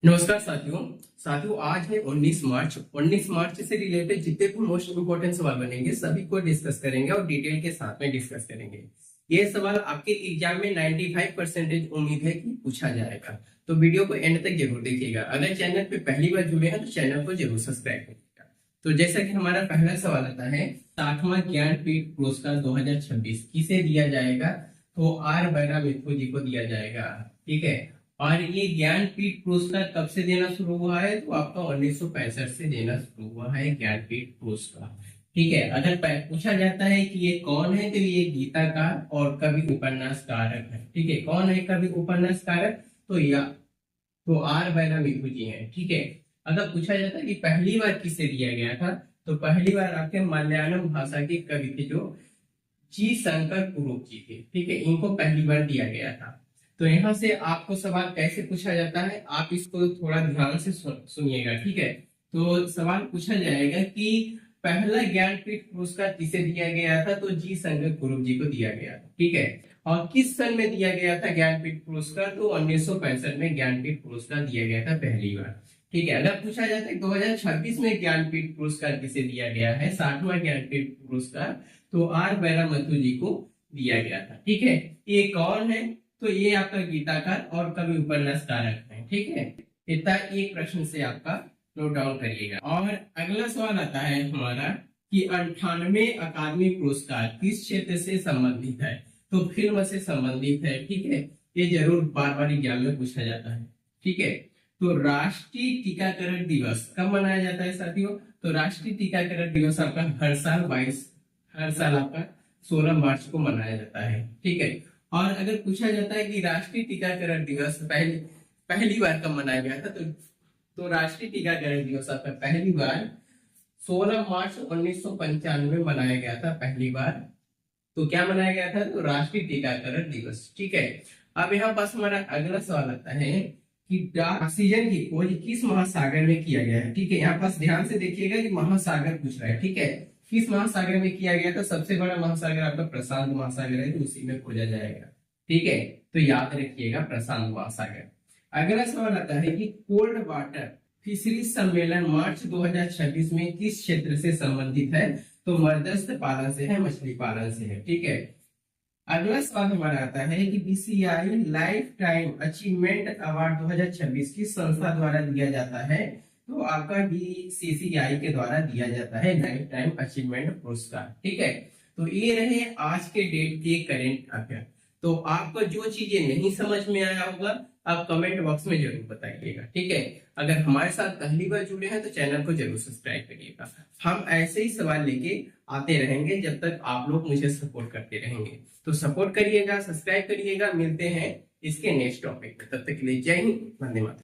नमस्कार साथियों आज है 19 मार्च से रिलेटेड जितने भी मोस्ट इंपोर्टेंट सवाल बनेंगे सभी को डिस्कस करेंगे और डिटेल के साथ में डिस्कस करेंगे। ये सवाल आपके एग्जाम में 95% उम्मीद है कि पूछा जाएगा, तो वीडियो को एंड तक जरूर देखिएगा। अगर चैनल पे पहली बार जुड़े हैं तो चैनल को जरूर सब्सक्राइब करिएगा। तो जैसा कि हमारा पहला सवाल आता है, 60वां ज्ञानपीठ पुरस्कार 2026 किसे दिया जाएगा? तो आर बैरामित्तु जी को दिया जाएगा। ठीक है, और ये ज्ञानपीठ पुरस्कार कब से देना शुरू हुआ है? तो आपका 1965 से देना शुरू हुआ है ज्ञानपीठ पुरस्कार। ठीक है, अगर पूछा जाता है कि ये कौन है, तो ये गीताकार और कवि उपन्यासकारक है। ठीक है, कौन है कवि उपन्यासकारक? तो आर बैरामित्तु जी हैं। ठीक है, अगर पूछा जाता है कि पहली बार किसे दिया गया था, तो पहली बार आपके मलयालम भाषा के कवि थे जो जी शंकर कुरुप जी थे। ठीक है, इनको पहली बार दिया गया था। तो यहाँ से आपको सवाल कैसे पूछा जाता है, आप इसको थोड़ा ध्यान से सुनिएगा। ठीक है, तो सवाल पूछा जाएगा कि पहला ज्ञानपीठ पुरस्कार किसे दिया गया था? तो जी शंकर कुरुप जी को दिया गया था। ठीक है, और किस सन में दिया गया था ज्ञानपीठ पुरस्कार? तो 1965 में ज्ञानपीठ पुरस्कार दिया गया था पहली बार। ठीक है, अगर पूछा जाता है 2026 में ज्ञानपीठ पुरस्कार किसे दिया गया है, 60वां ज्ञानपीठ पुरस्कार, तो आर बैरामित्तु जी को दिया गया था। ठीक है, ये कौन है? तो ये आपका गीताकार और कवि उपन्यासकारक है। ठीक है, इतना एक प्रश्न से आपका नोट डाउन करिएगा। और अगला सवाल आता है हमारा कि 98वें अकादमी पुरस्कार किस क्षेत्र से संबंधित है? तो फिल्म से संबंधित है। ठीक है, ये जरूर बार बार एग्जाम में पूछा जाता है। ठीक है, तो राष्ट्रीय टीकाकरण दिवस कब मनाया जाता है साथियों? तो राष्ट्रीय टीकाकरण दिवस आपका हर साल आपका 16 मार्च को मनाया जाता है। ठीक है, और अगर पूछा जाता है कि राष्ट्रीय टीकाकरण दिवस पहली बार कब मनाया गया था, तो राष्ट्रीय टीकाकरण दिवस आपका पहली बार 16 मार्च 1995 में मनाया गया था पहली बार। तो क्या मनाया गया था? तो राष्ट्रीय टीकाकरण दिवस। ठीक है, अब यहाँ पास हमारा अगला सवाल आता है कि ऑक्सीजन की खोज किस महासागर में किया गया है? ठीक है, यहाँ पास ध्यान से देखिएगा कि महासागर पूछ रहा है। ठीक है, किस महासागर में किया गया था? सबसे बड़ा महासागर आपका प्रशांत महासागर है, तो उसी में खोजा जाएगा। ठीक है, तो याद रखिएगा प्रशांत महासागर। अगला सवाल आता है कि कोल्ड वाटर फिशरीज सम्मेलन मार्च 2026 में किस क्षेत्र से संबंधित है? तो मत्स्य पालन से है, मछली पालन से है। ठीक है, अगला सवाल हमारा आता है कि BCI life time achievement award 2026 किस संस्था द्वारा दिया जाता है? तो आपका बीसीसीआई के द्वारा दिया जाता है लाइफ टाइम अचीवमेंट पुरस्कार। ठीक है, तो ये रहे आज के डेट के करेंट अफेयर। तो आपको जो चीजें नहीं समझ में आया होगा आप कमेंट बॉक्स में जरूर बताइएगा। ठीक है, अगर हमारे साथ पहली बार जुड़े हैं तो चैनल को जरूर सब्सक्राइब करिएगा। हम ऐसे ही सवाल लेके आते रहेंगे जब तक आप लोग मुझे सपोर्ट करते रहेंगे। तो सपोर्ट करिएगा, सब्सक्राइब करिएगा। मिलते हैं इसके नेक्स्ट टॉपिक में, तब तक के लिए जय हिंद, वंदे मातरम।